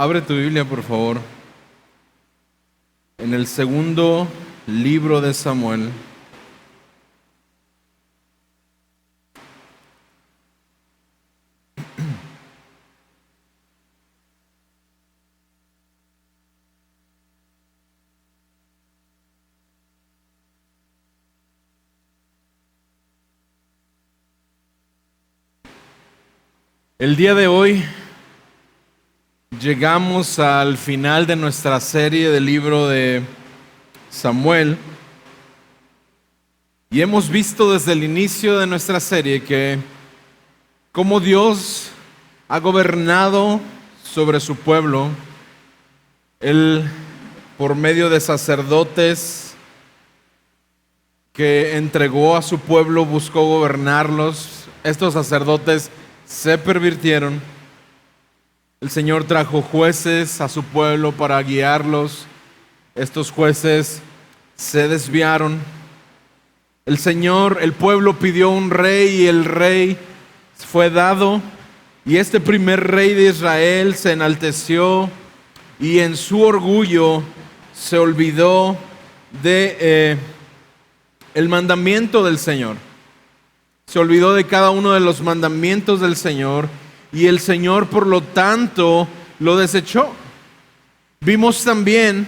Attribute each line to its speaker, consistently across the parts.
Speaker 1: Abre tu Biblia, por favor, en el segundo libro de Samuel. El día de hoy llegamos al final de nuestra serie del libro de Samuel y hemos visto desde el inicio de nuestra serie que cómo Dios ha gobernado sobre su pueblo. Él, por medio de sacerdotes que entregó a su pueblo, buscó gobernarlos. Estos sacerdotes se pervirtieron. El Señor trajo jueces a su pueblo para guiarlos. Estos jueces se desviaron. El pueblo pidió un rey y el rey fue dado. Y este primer rey de Israel se enalteció y en su orgullo se olvidó de el mandamiento del Señor. Se olvidó de cada uno de los mandamientos del Señor y el Señor, por lo tanto, lo desechó. Vimos también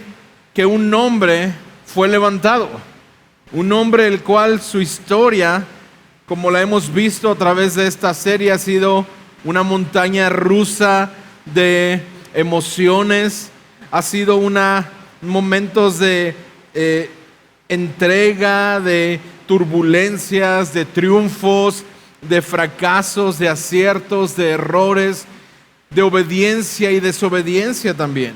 Speaker 1: que un hombre fue levantado, un hombre el cual su historia, como la hemos visto a través de esta serie, ha sido una montaña rusa de emociones, ha sido momentos de entrega, de turbulencias, de triunfos, de fracasos, de aciertos, de errores, de obediencia y desobediencia también.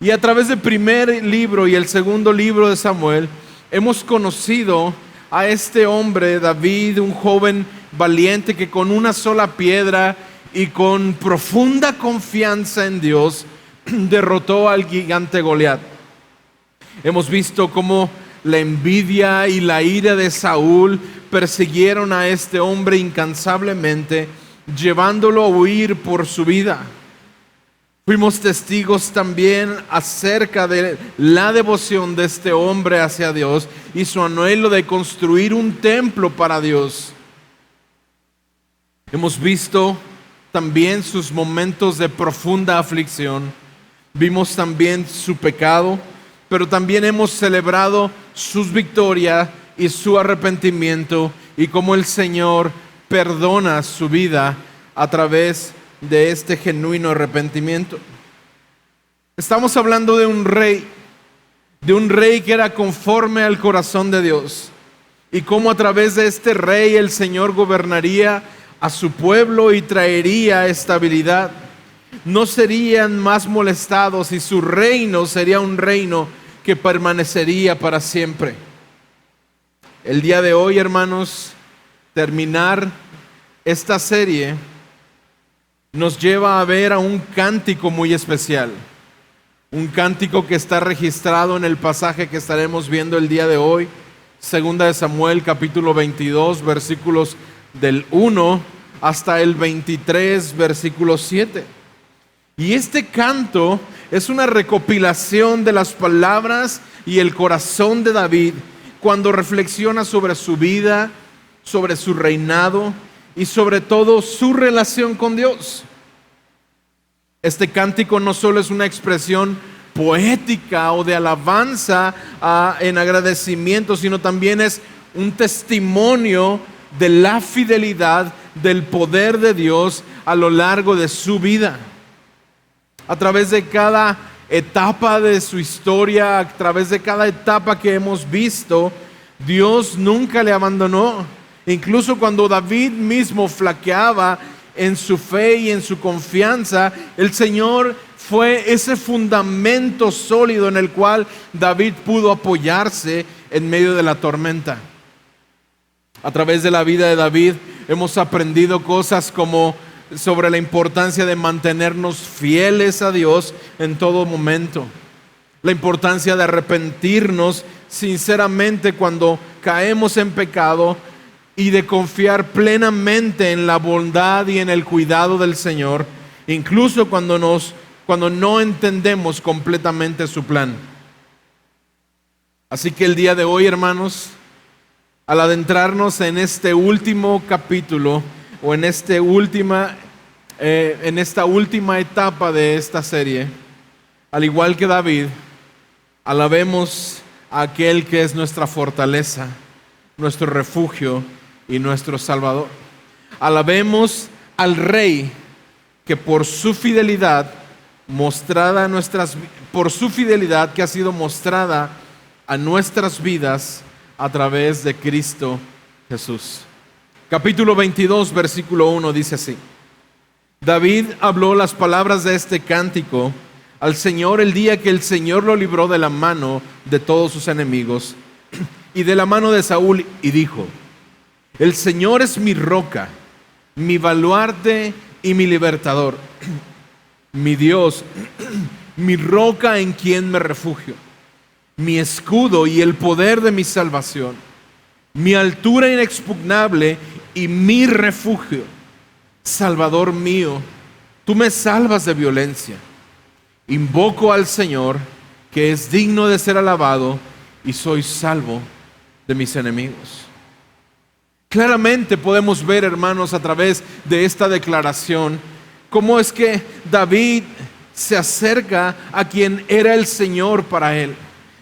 Speaker 1: Y a través del primer libro y el segundo libro de Samuel, hemos conocido a este hombre, David, un joven valiente que con una sola piedra y con profunda confianza en Dios, derrotó al gigante Goliat. Hemos visto cómo la envidia y la ira de Saúl persiguieron a este hombre incansablemente, llevándolo a huir por su vida. Fuimos testigos también acerca de la devoción de este hombre hacia Dios y su anhelo de construir un templo para Dios. Hemos visto también sus momentos de profunda aflicción. Vimos también su pecado, pero también hemos celebrado sus victorias y su arrepentimiento y cómo el Señor perdona su vida a través de este genuino arrepentimiento. Estamos hablando de un rey que era conforme al corazón de Dios y cómo a través de este rey el Señor gobernaría a su pueblo y traería estabilidad. No serían más molestados y su reino sería un reino que permanecería para siempre. El día de hoy, hermanos, terminar esta serie nos lleva a ver a un cántico muy especial. Un cántico que está registrado en el pasaje que estaremos viendo el día de hoy, Segunda de Samuel, capítulo 22, versículos del 1 hasta el 23, versículo 7. Y este canto es una recopilación de las palabras y el corazón de David cuando reflexiona sobre su vida, sobre su reinado y sobre todo su relación con Dios. Este cántico no solo es una expresión poética o de alabanza en agradecimiento, sino también es un testimonio de la fidelidad, del poder de Dios a lo largo de su vida. A través de cada etapa de su historia, a través de cada etapa que hemos visto, Dios nunca le abandonó. Incluso cuando David mismo flaqueaba en su fe y en su confianza, el Señor fue ese fundamento sólido en el cual David pudo apoyarse en medio de la tormenta. A través de la vida de David hemos aprendido cosas como sobre la importancia de mantenernos fieles a Dios en todo momento. La importancia de arrepentirnos sinceramente cuando caemos en pecado y de confiar plenamente en la bondad y en el cuidado del Señor, incluso cuando nos cuando no entendemos completamente su plan. Así que el día de hoy, hermanos, al adentrarnos en este último capítulo o en esta última etapa de esta serie, al igual que David, alabemos a aquel que es nuestra fortaleza, nuestro refugio y nuestro Salvador. Alabemos al Rey que por su fidelidad que ha sido mostrada a nuestras vidas a través de Cristo Jesús. Capítulo 22, versículo 1 dice así: David habló las palabras de este cántico al Señor el día que el Señor lo libró de la mano de todos sus enemigos y de la mano de Saúl, y dijo: El Señor es mi roca, mi baluarte y mi libertador, mi Dios, mi roca en quien me refugio, mi escudo y el poder de mi salvación, mi altura inexpugnable y mi refugio. Salvador mío, tú me salvas de violencia. Invoco al Señor, que es digno de ser alabado, y soy salvo de mis enemigos. Claramente podemos ver, hermanos, a través de esta declaración, cómo es que David se acerca a quien era el Señor para él.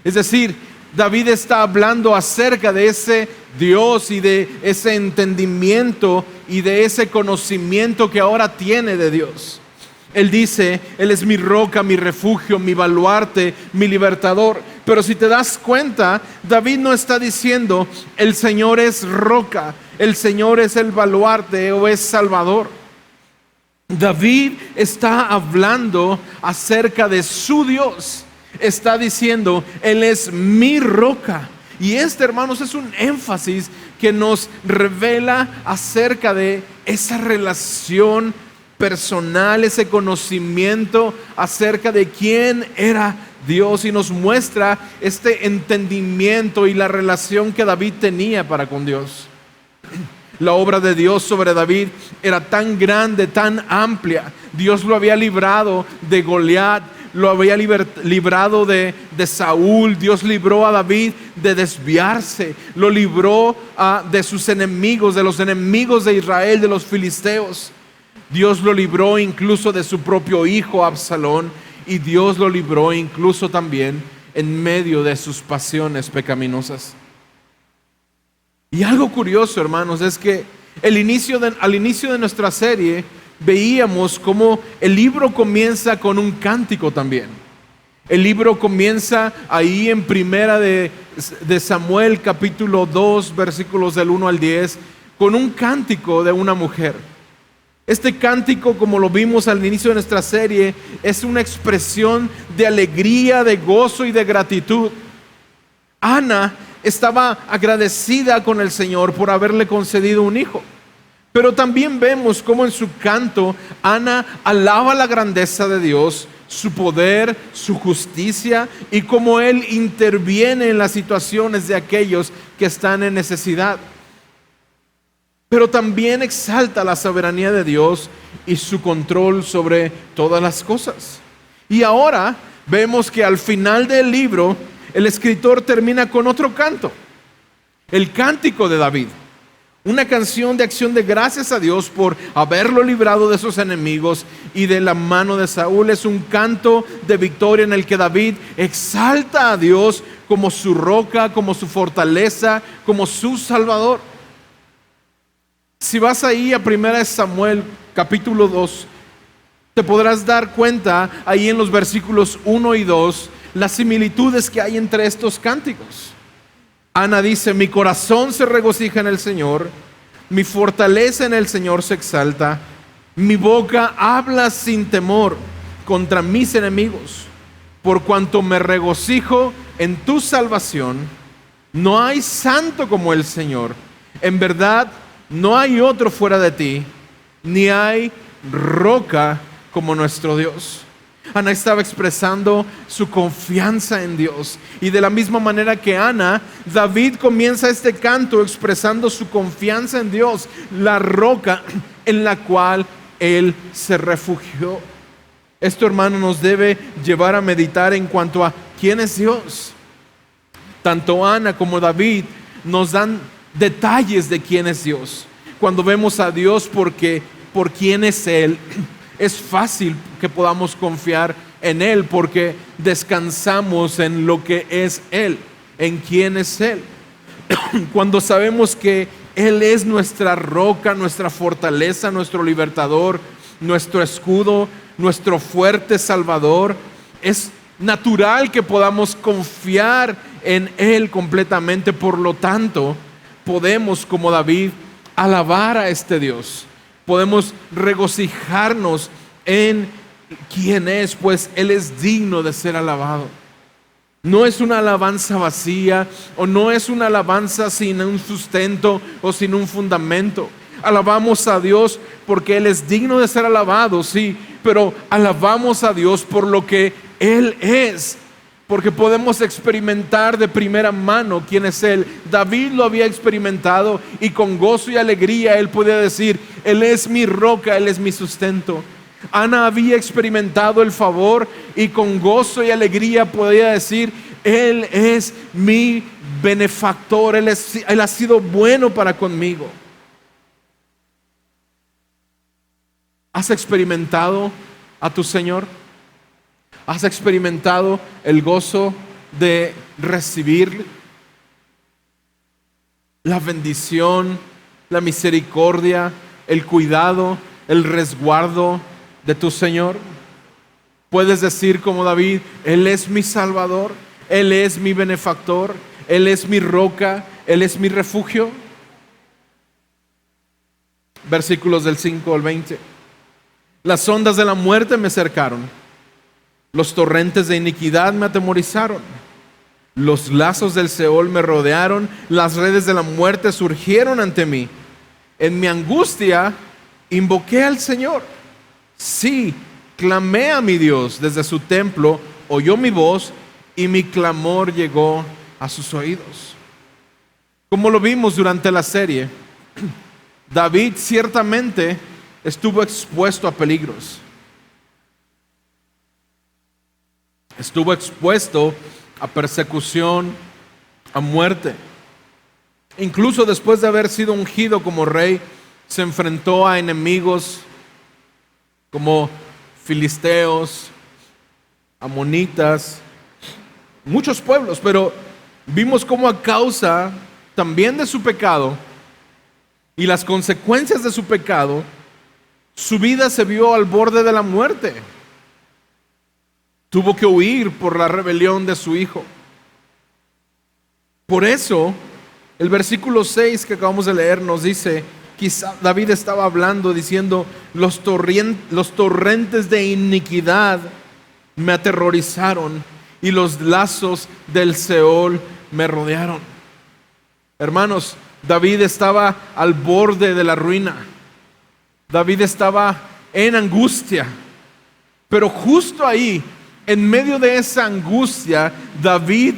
Speaker 1: Es decir, David está hablando acerca de ese Dios y de ese entendimiento y de ese conocimiento que ahora tiene de Dios. Él dice: Él es mi roca, mi refugio, mi baluarte, mi libertador. Pero si te das cuenta, David no está diciendo: el Señor es roca, el Señor es el baluarte o es Salvador. David está hablando acerca de su Dios. Está diciendo: Él es mi roca. Y hermanos, es un énfasis que nos revela acerca de esa relación personal, ese conocimiento acerca de quién era Dios, y nos muestra este entendimiento y la relación que David tenía para con Dios. La obra de Dios sobre David era tan grande, tan amplia. Dios lo había librado de Goliat, lo había librado de Saúl. Dios libró a David de desviarse, lo libró de sus enemigos, de los enemigos de Israel, de los filisteos. Dios lo libró incluso de su propio hijo Absalón, y Dios lo libró incluso también en medio de sus pasiones pecaminosas. Y algo curioso, hermanos, es que al inicio de nuestra serie veíamos cómo el libro comienza con un cántico también. El libro comienza ahí en primera de Samuel, capítulo 2, versículos del 1 al 10, con un cántico de una mujer. Este cántico, como lo vimos al inicio de nuestra serie, es una expresión de alegría, de gozo y de gratitud. Ana estaba agradecida con el Señor por haberle concedido un hijo. Pero también vemos cómo en su canto Ana alaba la grandeza de Dios, su poder, su justicia, y cómo Él interviene en las situaciones de aquellos que están en necesidad. Pero también exalta la soberanía de Dios y su control sobre todas las cosas. Y ahora vemos que al final del libro el escritor termina con otro canto, el cántico de David. Una canción de acción de gracias a Dios por haberlo librado de sus enemigos y de la mano de Saúl. Es un canto de victoria en el que David exalta a Dios como su roca, como su fortaleza, como su Salvador. Si vas ahí a 1 Samuel capítulo 2, te podrás dar cuenta ahí en los versículos 1 y 2 las similitudes que hay entre estos cánticos. Ana dice: mi corazón se regocija en el Señor, mi fortaleza en el Señor se exalta, mi boca habla sin temor contra mis enemigos, por cuanto me regocijo en tu salvación. No hay santo como el Señor, en verdad no hay otro fuera de ti, ni hay roca como nuestro Dios. Ana estaba expresando su confianza en Dios. Y de la misma manera que Ana, David comienza este canto expresando su confianza en Dios, la roca en la cual él se refugió. Esto, hermano, nos debe llevar a meditar en cuanto a quién es Dios. Tanto Ana como David nos dan detalles de quién es Dios. Cuando vemos a Dios por quién es Él, es fácil que podamos confiar en Él porque descansamos en lo que es Él, en quién es Él. Cuando sabemos que Él es nuestra roca, nuestra fortaleza, nuestro libertador, nuestro escudo, nuestro fuerte Salvador, es natural que podamos confiar en Él completamente. Por lo tanto, podemos, como David, alabar a este Dios. Podemos regocijarnos en quién es, pues Él es digno de ser alabado. No es una alabanza vacía, o no es una alabanza sin un sustento o sin un fundamento. Alabamos a Dios porque Él es digno de ser alabado, sí, pero alabamos a Dios por lo que Él es, porque podemos experimentar de primera mano quién es Él. David lo había experimentado y con gozo y alegría él podía decir: Él es mi roca, Él es mi sustento. Ana había experimentado el favor y con gozo y alegría podía decir: Él es mi benefactor, Él ha sido bueno para conmigo. ¿Has experimentado a tu Señor? ¿Has experimentado el gozo de recibir la bendición, la misericordia, el cuidado, el resguardo de tu Señor? Puedes decir como David: Él es mi Salvador, Él es mi benefactor, Él es mi roca, Él es mi refugio. Versículos del 5 al 20. Las ondas de la muerte me cercaron, los torrentes de iniquidad me atemorizaron, los lazos del Seol me rodearon, las redes de la muerte surgieron ante mí. En mi angustia invoqué al Señor. Sí, clamé a mi Dios desde su templo, oyó mi voz y mi clamor llegó a sus oídos. Como lo vimos durante la serie, David ciertamente estuvo expuesto a peligros. Estuvo expuesto a persecución, a muerte. Incluso después de haber sido ungido como rey, se enfrentó a enemigos como filisteos, amonitas, muchos pueblos. Pero vimos cómo a causa también de su pecado y las consecuencias de su pecado, su vida se vio al borde de la muerte. Tuvo que huir por la rebelión de su hijo. Por eso, el versículo 6 que acabamos de leer nos dice, quizá David estaba hablando diciendo: los torrentes de iniquidad me aterrorizaron y los lazos del Seol me rodearon. Hermanos, David estaba al borde de la ruina. David estaba en angustia. Pero justo ahí, en medio de esa angustia, David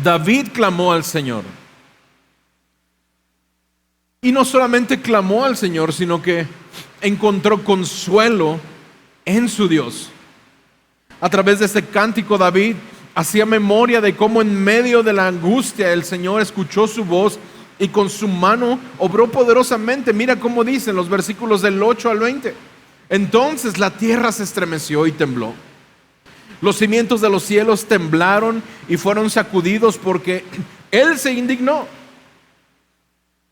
Speaker 1: David clamó al Señor. Y no solamente clamó al Señor, sino que encontró consuelo en su Dios. A través de este cántico, David hacía memoria de cómo en medio de la angustia el Señor escuchó su voz y con su mano obró poderosamente. Mira cómo dicen los versículos del 8 al 20. Entonces la tierra se estremeció y tembló. Los cimientos de los cielos temblaron y fueron sacudidos porque Él se indignó.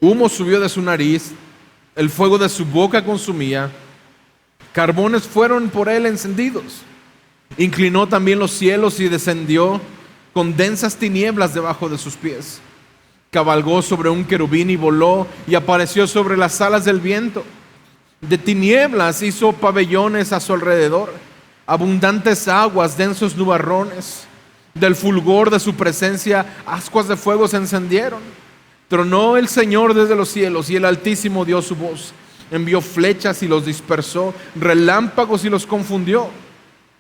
Speaker 1: Humo subió de su nariz, el fuego de su boca consumía, carbones fueron por Él encendidos. Inclinó también los cielos y descendió con densas tinieblas debajo de sus pies. Cabalgó sobre un querubín y voló y apareció sobre las alas del viento. De tinieblas hizo pabellones a su alrededor, abundantes aguas, densos nubarrones. Del fulgor de su presencia, ascuas de fuego se encendieron. Tronó el Señor desde los cielos y el Altísimo dio su voz. Envió flechas y los dispersó, relámpagos y los confundió.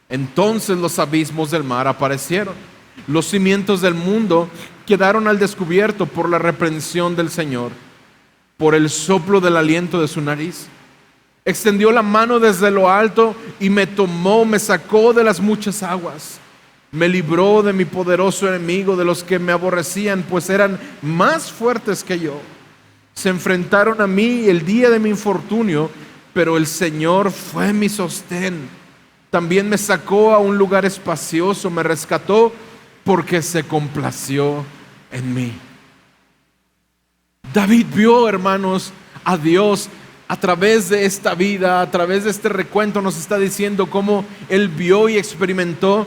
Speaker 1: Entonces los abismos del mar aparecieron. Los cimientos del mundo quedaron al descubierto por la reprensión del Señor. por el soplo del aliento de su nariz. Extendió la mano desde lo alto y me tomó, me sacó de las muchas aguas. Me libró de mi poderoso enemigo, de los que me aborrecían, pues eran más fuertes que yo. Se enfrentaron a mí el día de mi infortunio, pero el Señor fue mi sostén. También me sacó a un lugar espacioso, me rescató porque se complació en mí. David vio, hermanos, a Dios a través de esta vida, a través de este recuento nos está diciendo cómo él vio y experimentó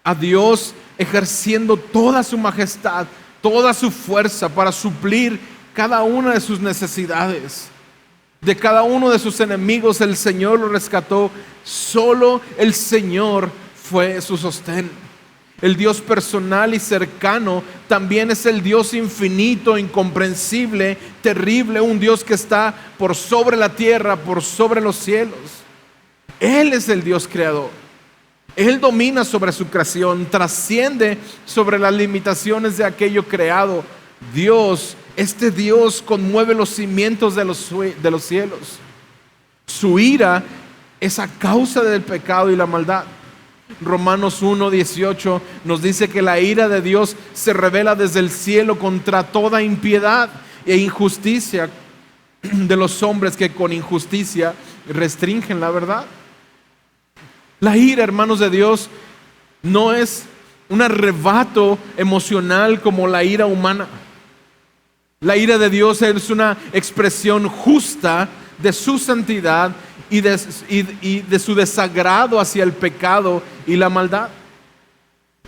Speaker 1: a Dios ejerciendo toda su majestad, toda su fuerza para suplir cada una de sus necesidades. De cada uno de sus enemigos el Señor lo rescató. Solo el Señor fue su sostén. El Dios personal y cercano también es el Dios infinito, incomprensible, terrible, un Dios que está por sobre la tierra, por sobre los cielos. Él es el Dios creador. Él domina sobre su creación, trasciende sobre las limitaciones de aquello creado. Dios, este Dios conmueve los cimientos de los cielos. Su ira es a causa del pecado y la maldad. Romanos 1:18 nos dice que la ira de Dios se revela desde el cielo contra toda impiedad e injusticia de los hombres que con injusticia restringen la verdad. La ira, hermanos de Dios, no es un arrebato emocional como la ira humana. La ira de Dios es una expresión justa de su santidad y de su desagrado hacia el pecado y la maldad.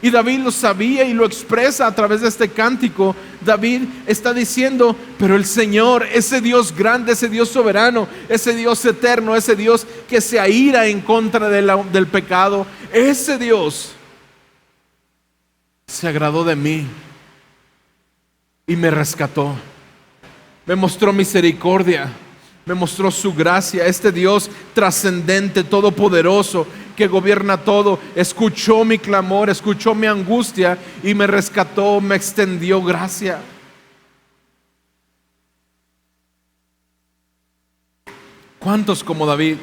Speaker 1: Y David lo sabía y lo expresa a través de este cántico. David está diciendo, pero el Señor, ese Dios grande, ese Dios soberano, ese Dios eterno, ese Dios que se aira en contra del pecado, ese Dios se agradó de mí y me rescató. Me mostró misericordia, me mostró su gracia. Este Dios trascendente, todopoderoso, que gobierna todo, escuchó mi clamor, escuchó mi angustia y me rescató, me extendió gracia. ¿Cuántos como David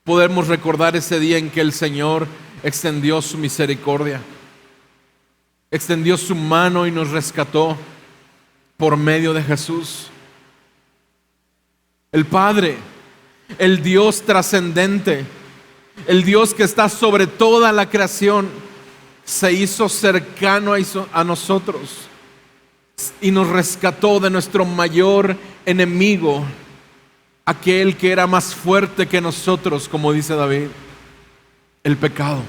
Speaker 1: podemos recordar ese día en que el Señor extendió su misericordia, extendió su mano y nos rescató por medio de Jesús? El Padre, el Dios trascendente, el Dios que está sobre toda la creación, se hizo cercano a nosotros y nos rescató de nuestro mayor enemigo, aquel que era más fuerte que nosotros, como dice David, el pecado.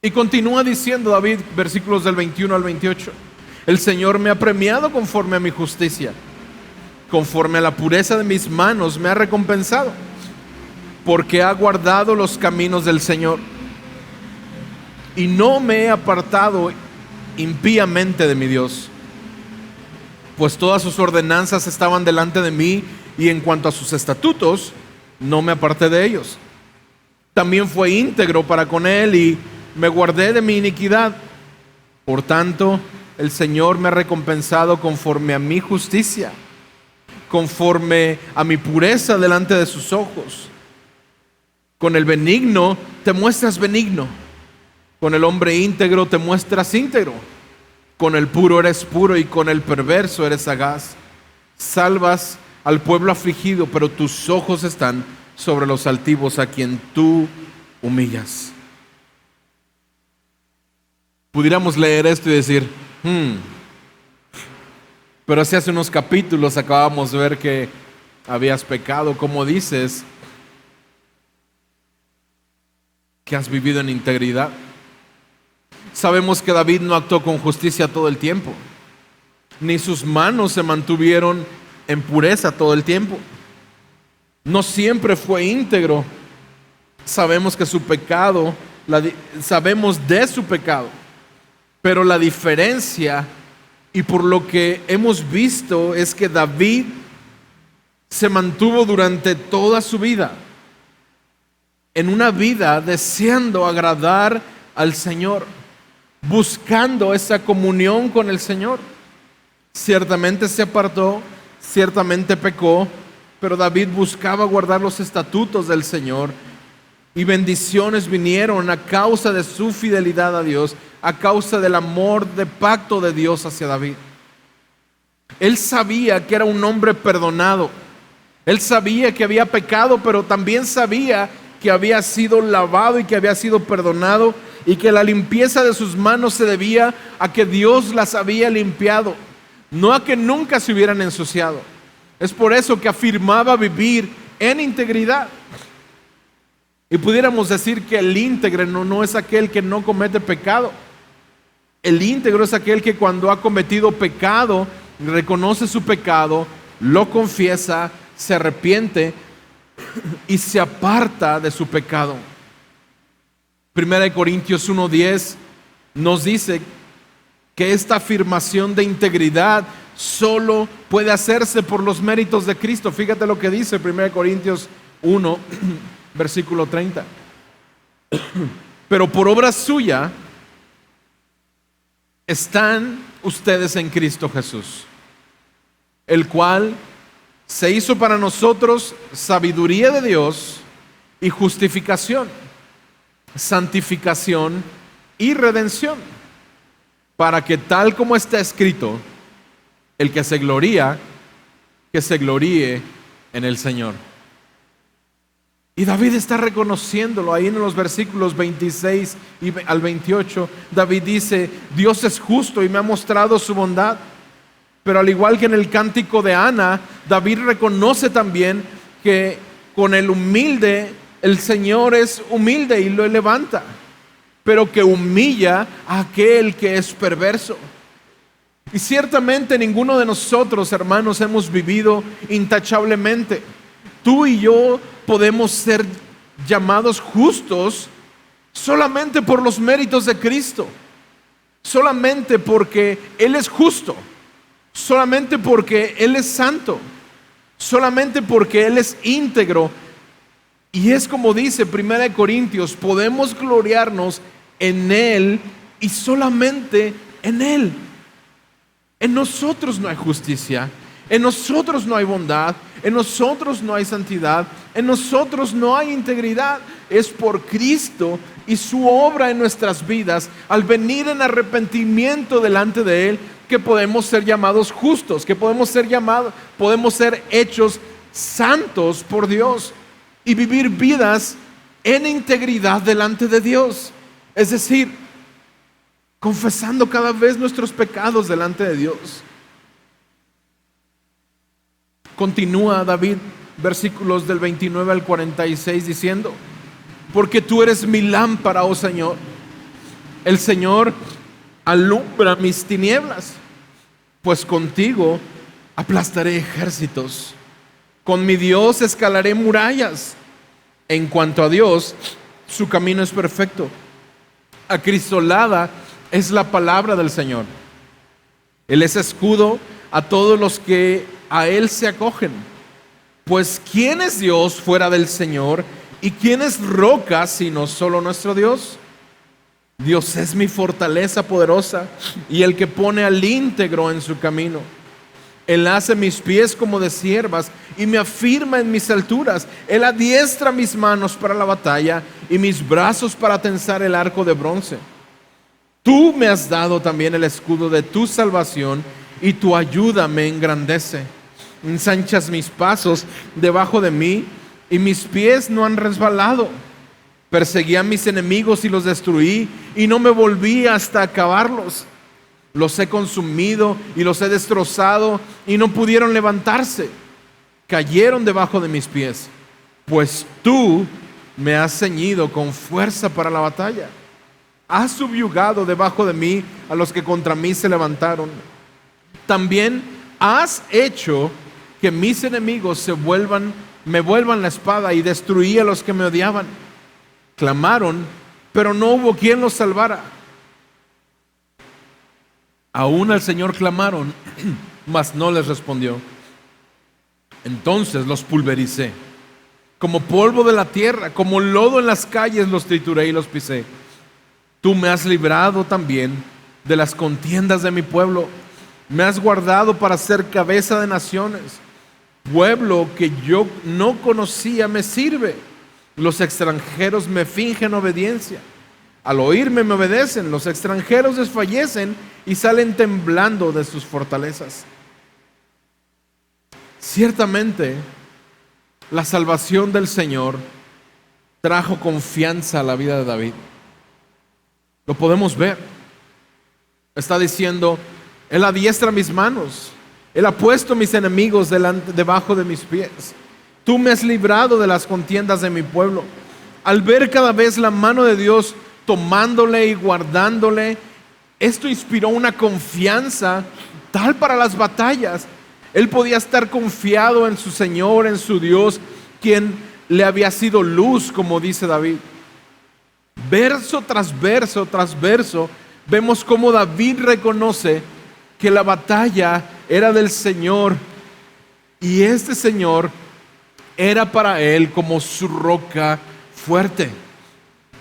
Speaker 1: Y continúa diciendo David, versículos del 21 al 28, el Señor me ha premiado conforme a mi justicia, conforme a la pureza de mis manos me ha recompensado, porque ha guardado los caminos del Señor y no me he apartado impíamente de mi Dios, pues todas sus ordenanzas estaban delante de mí y en cuanto a sus estatutos no me aparté de ellos. También fue íntegro para con él y me guardé de mi iniquidad. Por tanto, el Señor me ha recompensado conforme a mi justicia, conforme a mi pureza delante de sus ojos. Con el benigno te muestras benigno, con el hombre íntegro te muestras íntegro, con el puro eres puro y con el perverso eres sagaz. Salvas al pueblo afligido, pero tus ojos están sobre los altivos a quien tú humillas. Pudiéramos leer esto y decir, pero si hace unos capítulos acabamos de ver que habías pecado, ¿cómo dices que has vivido en integridad? Sabemos que David no actuó con justicia todo el tiempo, ni sus manos se mantuvieron en pureza todo el tiempo. No siempre fue íntegro. Sabemos que su pecado, sabemos de su pecado, pero la diferencia y por lo que hemos visto es que David se mantuvo durante toda su vida en una vida deseando agradar al Señor, buscando esa comunión con el Señor. Ciertamente se apartó, ciertamente pecó, pero David buscaba guardar los estatutos del Señor y bendiciones vinieron a causa de su fidelidad a Dios, a causa del amor de pacto de Dios hacia David. Él sabía que era un hombre perdonado. Él sabía que había pecado, pero también sabía que había sido lavado y que había sido perdonado y que la limpieza de sus manos se debía a que Dios las había limpiado, no a que nunca se hubieran ensuciado. Es por eso que afirmaba vivir en integridad. Y pudiéramos decir que el íntegro no es aquel que no comete pecado. El íntegro es aquel que cuando ha cometido pecado, reconoce su pecado, lo confiesa, se arrepiente y se aparta de su pecado. Primera de Corintios 1:10 nos dice que esta afirmación de integridad solo puede hacerse por los méritos de Cristo. Fíjate lo que dice 1 Corintios 1, versículo 30. Pero por obra suya están ustedes en Cristo Jesús, el cual se hizo para nosotros sabiduría de Dios y justificación, santificación y redención, para que tal como está escrito, el que se gloría, que se gloríe en el Señor. Y David está reconociéndolo ahí en los versículos 26 al 28. David dice: Dios es justo y me ha mostrado su bondad. Pero al igual que en el cántico de Ana, David reconoce también que con el humilde, el Señor es humilde y lo levanta, pero que humilla a aquel que es perverso. Y ciertamente ninguno de nosotros, hermanos, hemos vivido intachablemente. Tú y yo podemos ser llamados justos solamente por los méritos de Cristo, solamente porque Él es justo, solamente porque Él es santo, solamente porque Él es íntegro. Y es como dice 1 Corintios, podemos gloriarnos en Él y solamente en Él. En nosotros no hay justicia, en nosotros no hay bondad, en nosotros no hay santidad, en nosotros no hay integridad. Es por Cristo y su obra en nuestras vidas, al venir en arrepentimiento delante de Él, que podemos ser llamados justos, que podemos ser hechos santos por Dios y vivir vidas en integridad delante de Dios. Es decir, confesando cada vez nuestros pecados delante de Dios. Continúa David, versículos del 29 al 46, diciendo: porque tú eres mi lámpara, oh Señor. El Señor alumbra mis tinieblas, pues contigo aplastaré ejércitos. Con mi Dios escalaré murallas. En cuanto a Dios, su camino es perfecto. Acrisolada es la palabra del Señor. Él es escudo a todos los que a Él se acogen. Pues ¿quién es Dios fuera del Señor? ¿Y quién es roca sino solo nuestro Dios? Dios es mi fortaleza poderosa y el que pone al íntegro en su camino. Él hace mis pies como de ciervas y me afirma en mis alturas. Él adiestra mis manos para la batalla y mis brazos para tensar el arco de bronce. Tú me has dado también el escudo de tu salvación y tu ayuda me engrandece. Ensanchas mis pasos debajo de mí y mis pies no han resbalado. Perseguí a mis enemigos y los destruí y no me volví hasta acabarlos. Los he consumido y los he destrozado y no pudieron levantarse. Cayeron debajo de mis pies, pues tú me has ceñido con fuerza para la batalla. Has subyugado debajo de mí a los que contra mí se levantaron. También has hecho que mis enemigos me vuelvan la espada y destruí a los que me odiaban. Clamaron, pero no hubo quien los salvara. Aún al Señor clamaron, mas no les respondió. Entonces los pulvericé, como polvo de la tierra, como lodo en las calles los trituré y los pisé. Tú me has librado también de las contiendas de mi pueblo. Me has guardado para ser cabeza de naciones. Pueblo que yo no conocía me sirve. Los extranjeros me fingen obediencia. Al oírme me obedecen. Los extranjeros desfallecen y salen temblando de sus fortalezas. Ciertamente, la salvación del Señor trajo confianza a la vida de David. Lo podemos ver. Está diciendo: Él adiestra mis manos. Él ha puesto mis enemigos debajo de mis pies. Tú me has librado de las contiendas de mi pueblo. Al ver cada vez la mano de Dios tomándole y guardándole, esto inspiró una confianza tal para las batallas. Él podía estar confiado en su Señor, en su Dios, quien le había sido luz, como dice David. Verso tras verso tras verso, vemos cómo David reconoce que la batalla era del Señor y este Señor era para él como su roca fuerte.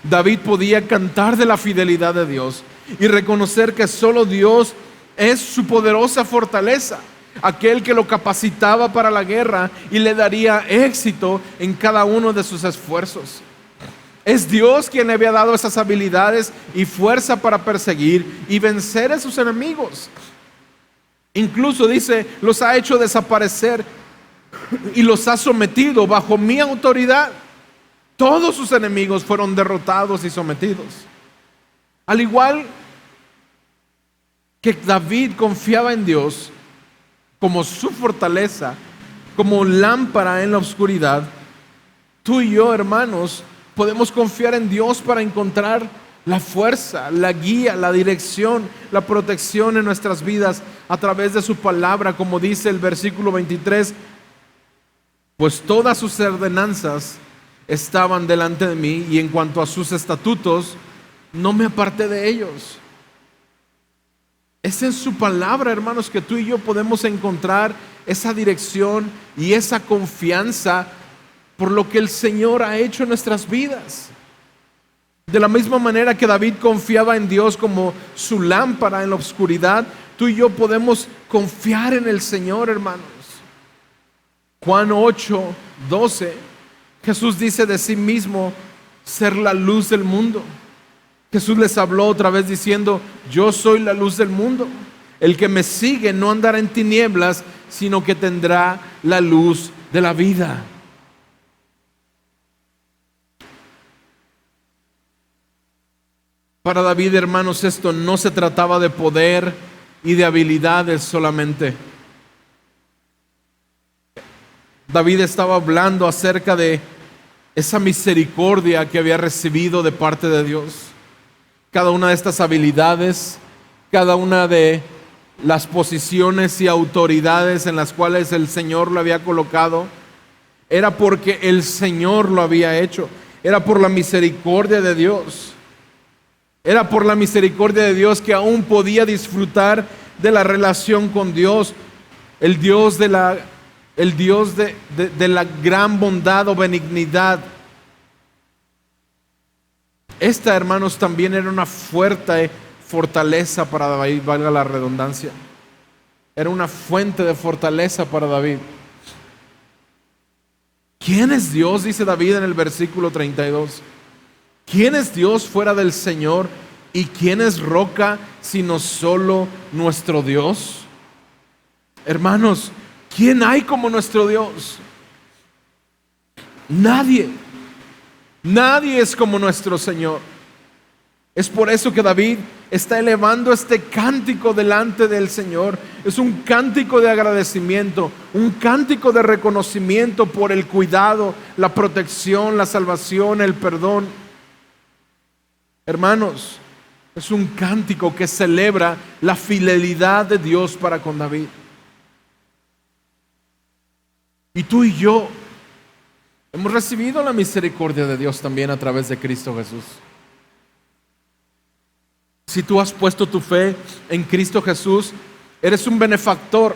Speaker 1: David podía cantar de la fidelidad de Dios y reconocer que solo Dios es su poderosa fortaleza, aquel que lo capacitaba para la guerra y le daría éxito en cada uno de sus esfuerzos. Es Dios quien le había dado esas habilidades y fuerza para perseguir y vencer a sus enemigos. Incluso dice, los ha hecho desaparecer y los ha sometido bajo mi autoridad. Todos sus enemigos fueron derrotados y sometidos. Al igual que David confiaba en Dios como su fortaleza, como lámpara en la oscuridad, tú y yo, hermanos, podemos confiar en Dios para encontrar la fuerza, la guía, la dirección, la protección en nuestras vidas a través de su palabra, como dice el versículo 23, pues todas sus ordenanzas estaban delante de mí y en cuanto a sus estatutos, no me aparté de ellos. Es en su palabra, hermanos, que tú y yo podemos encontrar esa dirección y esa confianza por lo que el Señor ha hecho en nuestras vidas. De la misma manera que David confiaba en Dios como su lámpara en la oscuridad, tú y yo podemos confiar en el Señor, hermanos. Juan 8:12, Jesús dice de sí mismo ser la luz del mundo. Jesús les habló otra vez diciendo: yo soy la luz del mundo. El que me sigue no andará en tinieblas, sino que tendrá la luz de la vida. Para David, hermanos, esto no se trataba de poder y de habilidades solamente. David estaba hablando acerca de esa misericordia que había recibido de parte de Dios. Cada una de estas habilidades, cada una de las posiciones y autoridades en las cuales el Señor lo había colocado, era porque el Señor lo había hecho. Era por la misericordia de Dios. Era por la misericordia de Dios que aún podía disfrutar de la relación con Dios, el Dios de la gran bondad o benignidad. Esta, hermanos, también era una fuerte fortaleza para David, valga la redundancia. Era una fuente de fortaleza para David. ¿Quién es Dios?, dice David en el versículo 32. ¿Quién es Dios fuera del Señor? ¿Y quién es roca sino solo nuestro Dios? Hermanos, ¿quién hay como nuestro Dios? Nadie. Nadie es como nuestro Señor. Es por eso que David está elevando este cántico delante del Señor. Es un cántico de agradecimiento, un cántico de reconocimiento por el cuidado, la protección, la salvación, el perdón. Hermanos, es un cántico que celebra la fidelidad de Dios para con David. Y tú y yo hemos recibido la misericordia de Dios también a través de Cristo Jesús. Si tú has puesto tu fe en Cristo Jesús, eres un benefactor,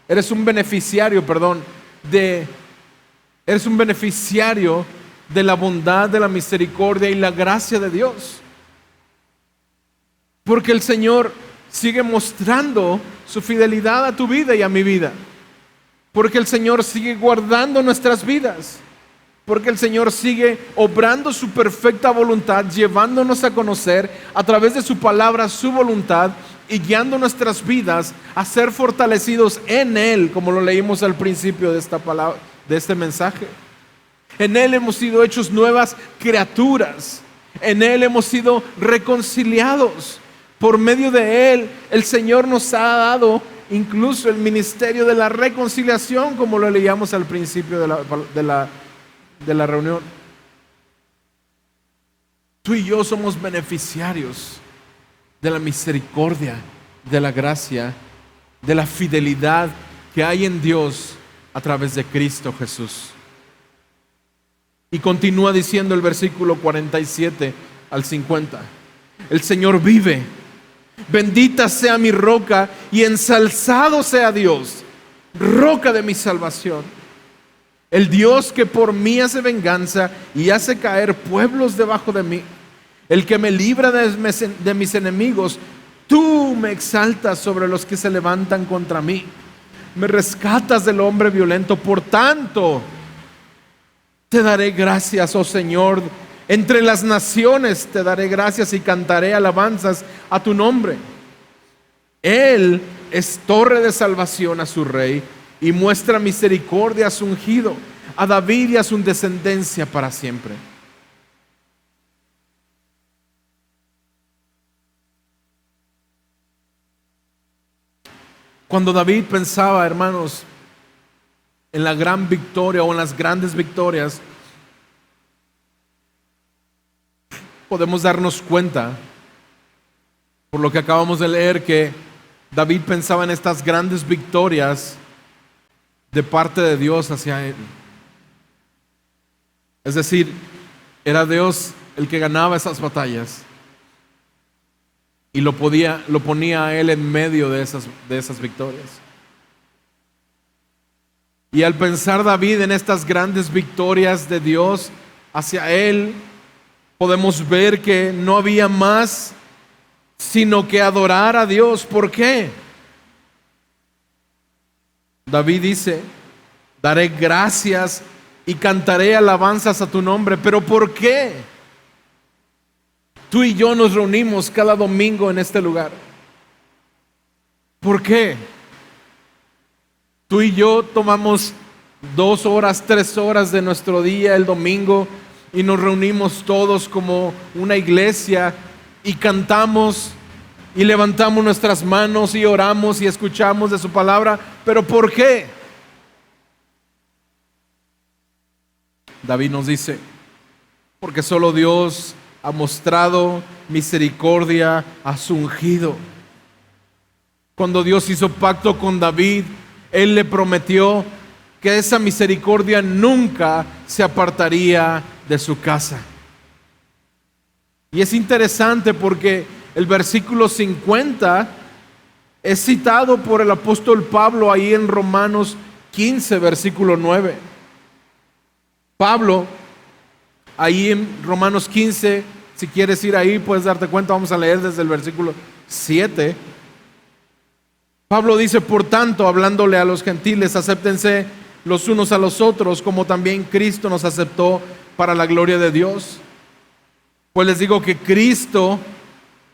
Speaker 1: eres un beneficiario de la bondad, de la misericordia y la gracia de Dios. Porque el Señor sigue mostrando su fidelidad a tu vida y a mi vida. Porque el Señor sigue guardando nuestras vidas. Porque el Señor sigue obrando su perfecta voluntad, llevándonos a conocer a través de su palabra su voluntad y guiando nuestras vidas a ser fortalecidos en Él, como lo leímos al principio de esta palabra, de este mensaje. En Él hemos sido hechos nuevas criaturas. En Él hemos sido reconciliados. Por medio de Él, el Señor nos ha dado incluso el ministerio de la reconciliación, como lo leíamos al principio de la reunión. Tú y yo somos beneficiarios de la misericordia, de la gracia, de la fidelidad que hay en Dios a través de Cristo Jesús. Y continúa diciendo el versículo 47 al 50. El Señor vive. Bendita sea mi roca y ensalzado sea Dios, roca de mi salvación. El Dios que por mí hace venganza y hace caer pueblos debajo de mí. El que me libra de mis enemigos. Tú me exaltas sobre los que se levantan contra mí. Me rescatas del hombre violento. Por tanto, te daré gracias, oh Señor. Entre las naciones te daré gracias y cantaré alabanzas a tu nombre. Él es torre de salvación a su rey y muestra misericordia a su ungido, a David y a su descendencia para siempre. Cuando David pensaba, hermanos, en la gran victoria o en las grandes victorias, podemos darnos cuenta, por lo que acabamos de leer, que David pensaba en estas grandes victorias de parte de Dios hacia él. Es decir, era Dios el que ganaba esas batallas y lo ponía a él en medio de esas victorias. Y al pensar David en estas grandes victorias de Dios hacia él, podemos ver que no había más sino que adorar a Dios. ¿Por qué? David dice, daré gracias y cantaré alabanzas a tu nombre. ¿Pero por qué? Tú y yo nos reunimos cada domingo en este lugar. ¿Por qué? Tú y yo tomamos 2 horas, 3 horas de nuestro día el domingo y nos reunimos todos como una iglesia y cantamos y levantamos nuestras manos y oramos y escuchamos de su palabra. ¿Pero por qué? David nos dice, porque solo Dios ha mostrado misericordia a su ungido. Cuando Dios hizo pacto con David, Él le prometió que esa misericordia nunca se apartaría de su casa. Y es interesante porque el versículo 50 es citado por el apóstol Pablo ahí en Romanos 15, versículo 9. Pablo, ahí en Romanos 15, si quieres ir ahí, puedes darte cuenta, vamos a leer desde el versículo 7. Pablo dice, por tanto, hablándole a los gentiles, acéptense los unos a los otros, como también Cristo nos aceptó para la gloria de Dios. Pues les digo que Cristo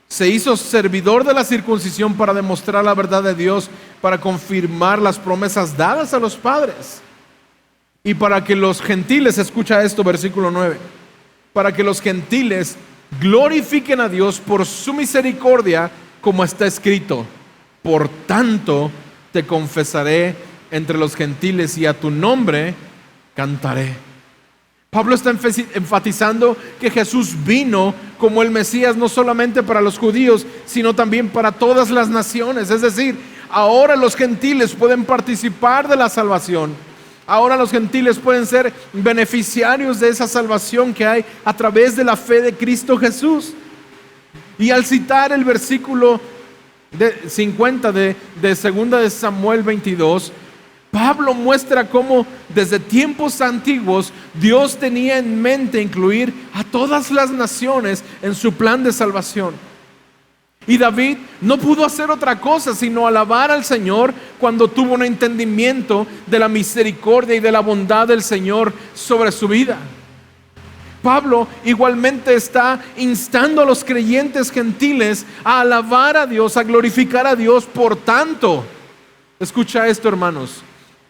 Speaker 1: se hizo servidor de la circuncisión para demostrar la verdad de Dios, para confirmar las promesas dadas a los padres. Y para que los gentiles, escucha esto, versículo 9, para que los gentiles glorifiquen a Dios por su misericordia, como está escrito, por tanto te confesaré entre los gentiles y a tu nombre cantaré. Pablo está enfatizando que Jesús vino como el Mesías no solamente para los judíos, sino también para todas las naciones. Es decir, ahora los gentiles pueden participar de la salvación. Ahora los gentiles pueden ser beneficiarios de esa salvación que hay a través de la fe de Cristo Jesús. Y al citar el versículo 50 de 2 de Samuel 22, Pablo muestra cómo desde tiempos antiguos Dios tenía en mente incluir a todas las naciones en su plan de salvación. Y David no pudo hacer otra cosa sino alabar al Señor cuando tuvo un entendimiento de la misericordia y de la bondad del Señor sobre su vida. Pablo igualmente está instando a los creyentes gentiles a alabar a Dios, a glorificar a Dios. Por tanto, escucha esto, hermanos,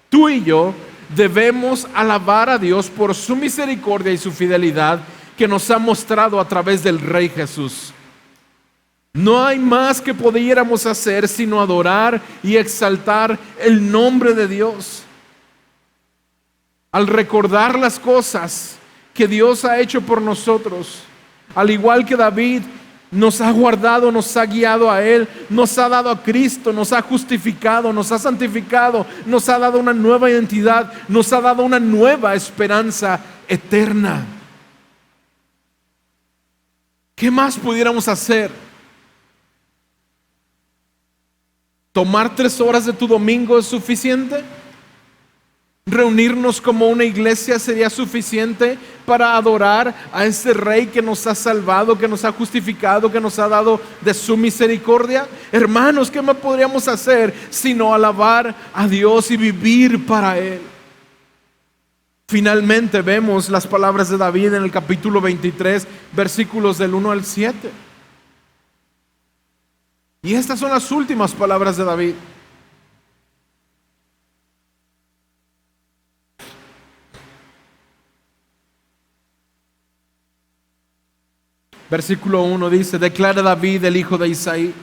Speaker 1: tú y yo debemos alabar a Dios por su misericordia y su fidelidad que nos ha mostrado a través del Rey Jesús. No hay más que pudiéramos hacer sino adorar y exaltar el nombre de Dios. Al recordar las cosas que Dios ha hecho por nosotros, al igual que David nos ha guardado, nos ha guiado a Él, nos ha dado a Cristo, nos ha justificado, nos ha santificado, nos ha dado una nueva identidad, nos ha dado una nueva esperanza eterna. ¿Qué más pudiéramos hacer? ¿Tomar 3 horas de tu domingo es suficiente? ¿Reunirnos como una iglesia sería suficiente para adorar a ese Rey que nos ha salvado, que nos ha justificado, que nos ha dado de su misericordia? Hermanos, ¿qué más podríamos hacer sino alabar a Dios y vivir para Él? Finalmente vemos las palabras de David en el capítulo 23, versículos del 1 al 7. Y estas son las últimas palabras de David. Versículo 1 dice: declara David, el hijo de Isaí,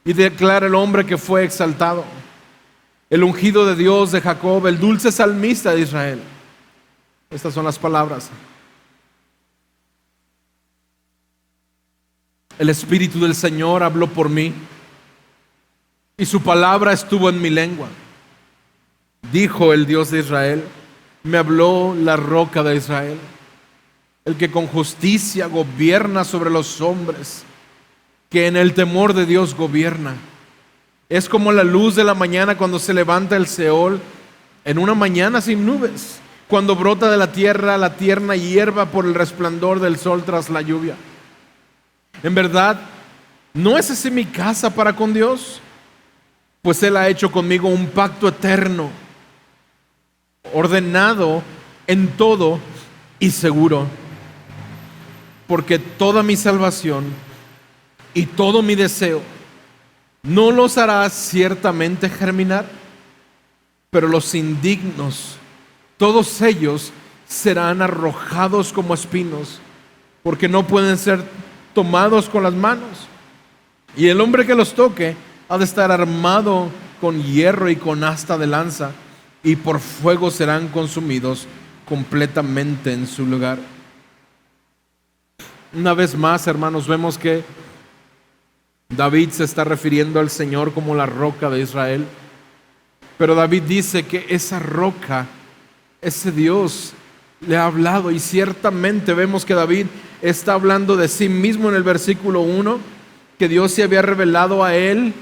Speaker 1: y declara el hombre que fue exaltado, el ungido de Dios de Jacob, el dulce salmista de Israel. Estas son las palabras. El Espíritu del Señor habló por mí, y su palabra estuvo en mi lengua. Dijo el Dios de Israel, me habló la roca de Israel, el que con justicia gobierna sobre los hombres, que en el temor de Dios gobierna. Es como la luz de la mañana cuando se levanta el Seol en una mañana sin nubes, cuando brota de la tierra la tierna hierba por el resplandor del sol tras la lluvia. En verdad, ¿no es así mi casa para con Dios? Pues Él ha hecho conmigo un pacto eterno, ordenado en todo y seguro. Porque toda mi salvación y todo mi deseo no los hará ciertamente germinar, pero los indignos, todos ellos serán arrojados como espinos, porque no pueden ser tomados con las manos. Y el hombre que los toque ha de estar armado con hierro y con asta de lanza, y por fuego serán consumidos completamente en su lugar. Una vez más, hermanos, vemos que David se está refiriendo al Señor como la roca de Israel. Pero David dice que esa roca, ese Dios, le ha hablado. Y ciertamente vemos que David está hablando de sí mismo en el versículo 1, que Dios se había revelado a él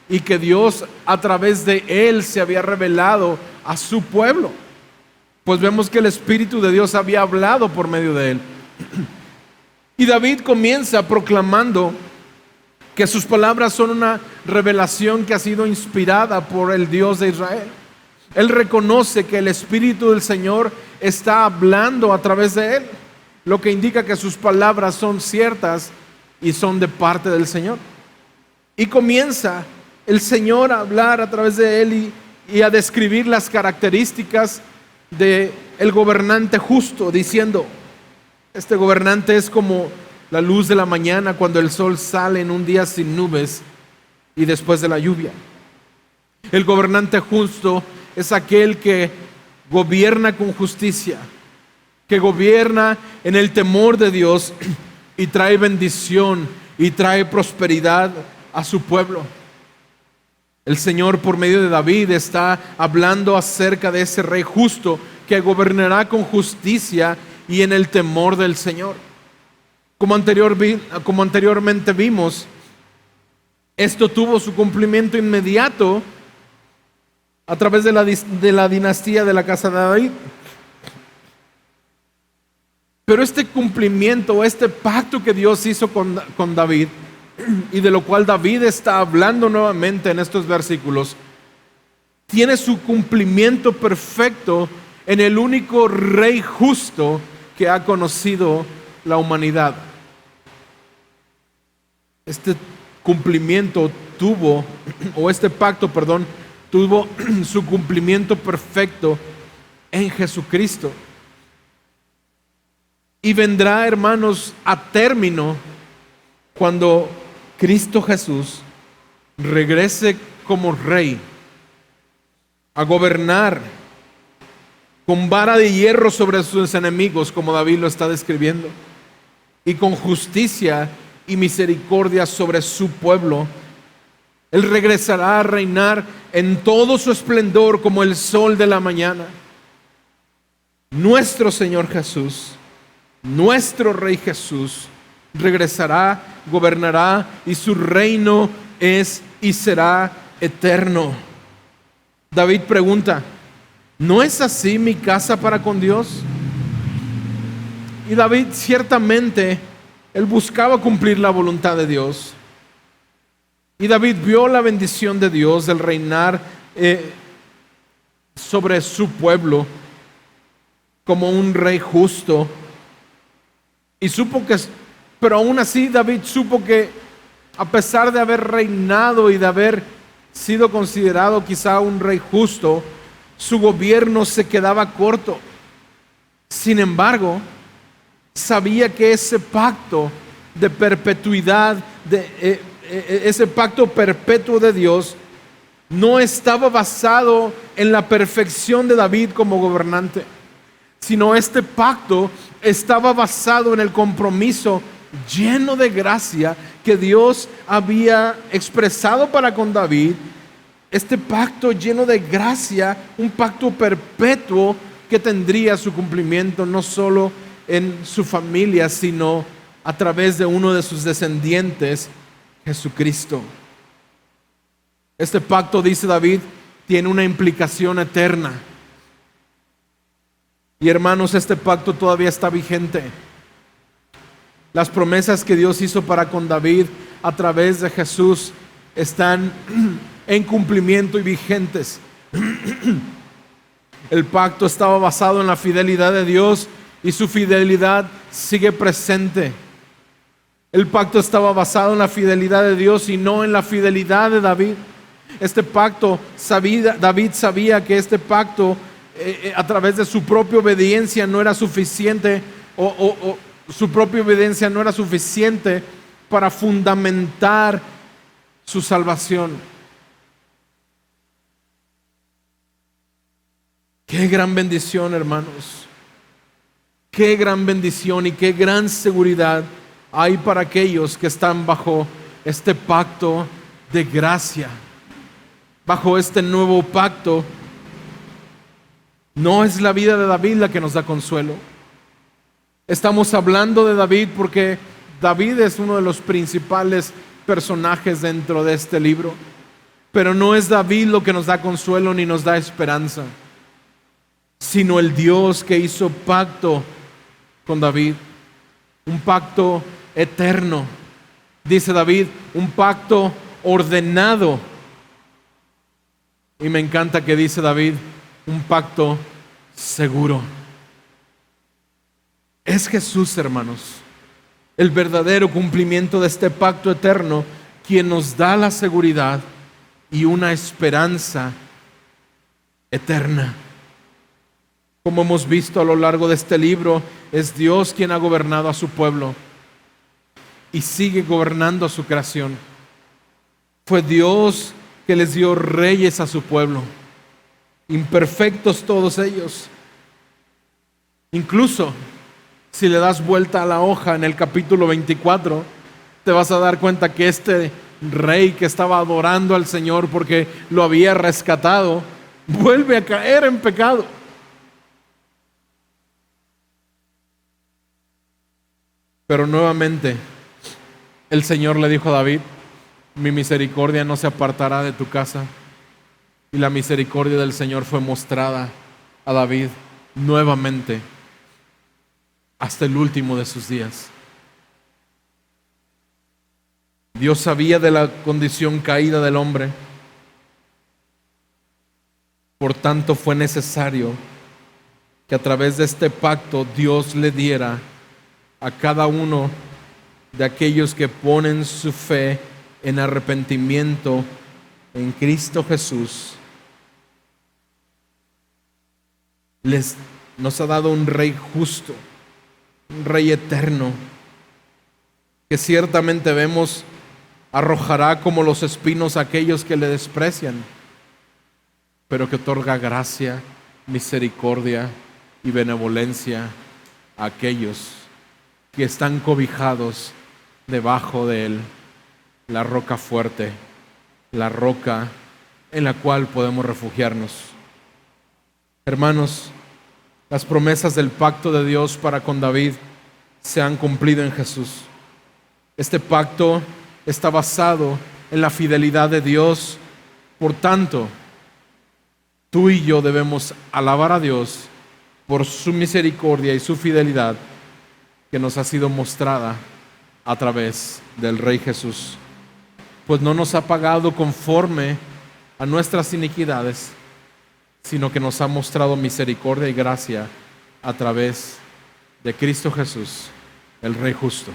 Speaker 1: y que Dios a través de él se había revelado a su pueblo. Pues vemos que el Espíritu de Dios había hablado por medio de él. Y David comienza proclamando que sus palabras son una revelación que ha sido inspirada por el Dios de Israel. Él reconoce que el Espíritu del Señor está hablando a través de él, lo que indica que sus palabras son ciertas y son de parte del Señor. Y comienza el Señor a hablar a través de él y a describir las características del gobernante justo, diciendo: este gobernante es como la luz de la mañana cuando el sol sale en un día sin nubes y después de la lluvia. El gobernante justo es aquel que gobierna con justicia, que gobierna en el temor de Dios y trae bendición y trae prosperidad a su pueblo. El Señor, por medio de David, está hablando acerca de ese rey justo que gobernará con justicia y en el temor del Señor. Como anteriormente vimos, esto tuvo su cumplimiento inmediato a través de la dinastía de la casa de David. Pero este cumplimiento, este pacto que Dios hizo con David, y de lo cual David está hablando nuevamente en estos versículos, tiene su cumplimiento perfecto en el único rey justo que ha conocido la humanidad. Este cumplimiento tuvo, o este pacto, perdón, tuvo su cumplimiento perfecto en Jesucristo. Y vendrá, hermanos, a término cuando Cristo Jesús regrese como rey a gobernar con vara de hierro sobre sus enemigos, como David lo está describiendo, y con justicia y misericordia sobre su pueblo. Él regresará a reinar en todo su esplendor como el sol de la mañana. Nuestro Señor Jesús, nuestro Rey Jesús, regresará, gobernará, y su reino es y será eterno. David pregunta: ¿no es así mi casa para con Dios? Y David ciertamente, él buscaba cumplir la voluntad de Dios. Y David vio la bendición de Dios del reinar sobre su pueblo como un rey justo. Y supo que, pero aún así David supo que a pesar de haber reinado y de haber sido considerado quizá un rey justo, su gobierno se quedaba corto. Sin embargo, sabía que ese pacto de perpetuidad, ese pacto perpetuo de Dios, no estaba basado en la perfección de David como gobernante, sino este pacto estaba basado en el compromiso lleno de gracia que Dios había expresado para con David. Este pacto lleno de gracia, un pacto perpetuo que tendría su cumplimiento no solo en su familia, sino a través de uno de sus descendientes, Jesucristo. Este pacto, dice David, tiene una implicación eterna. Y hermanos, este pacto todavía está vigente. Las promesas que Dios hizo para con David a través de Jesús están en cumplimiento y vigentes. El pacto estaba basado en la fidelidad de Dios y su fidelidad sigue presente. El pacto estaba basado en la fidelidad de Dios y no en la fidelidad de David. Este pacto, David sabía que este pacto a través de su propia obediencia no era suficiente, o su propia obediencia no era suficiente para fundamentar su salvación. Qué gran bendición, hermanos. Qué gran bendición y qué gran seguridad hay para aquellos que están bajo este pacto de gracia, bajo este nuevo pacto. No es la vida de David la que nos da consuelo. Estamos hablando de David porque David es uno de los principales personajes dentro de este libro. Pero no es David lo que nos da consuelo ni nos da esperanza, sino el Dios que hizo pacto con David. Un pacto eterno. Dice David, un pacto ordenado. Y me encanta que dice David, un pacto seguro. Es Jesús, hermanos, el verdadero cumplimiento de este pacto eterno, quien nos da la seguridad y una esperanza eterna. Como hemos visto a lo largo de este libro, es Dios quien ha gobernado a su pueblo y sigue gobernando a su creación. Fue Dios que les dio reyes a su pueblo, imperfectos todos ellos. Incluso si le das vuelta a la hoja en el capítulo 24, te vas a dar cuenta que este rey que estaba adorando al Señor porque lo había rescatado, vuelve a caer en pecado. Pero nuevamente el Señor le dijo a David, mi misericordia no se apartará de tu casa. Y la misericordia del Señor fue mostrada a David nuevamente hasta el último de sus días. Dios sabía de la condición caída del hombre. Por tanto, fue necesario que a través de este pacto Dios le diera a cada uno de aquellos que ponen su fe en arrepentimiento en Cristo Jesús, nos ha dado un Rey justo, un Rey eterno, que ciertamente vemos arrojará como los espinos a aquellos que le desprecian, pero que otorga gracia, misericordia y benevolencia a aquellos que están cobijados debajo de Él, la roca fuerte, la roca en la cual podemos refugiarnos. Hermanos, las promesas del pacto de Dios para con David se han cumplido en Jesús. Este pacto está basado en la fidelidad de Dios. Por tanto, tú y yo debemos alabar a Dios por su misericordia y su fidelidad que nos ha sido mostrada a través del Rey Jesús. Pues no nos ha pagado conforme a nuestras iniquidades, sino que nos ha mostrado misericordia y gracia a través de Cristo Jesús, el Rey justo.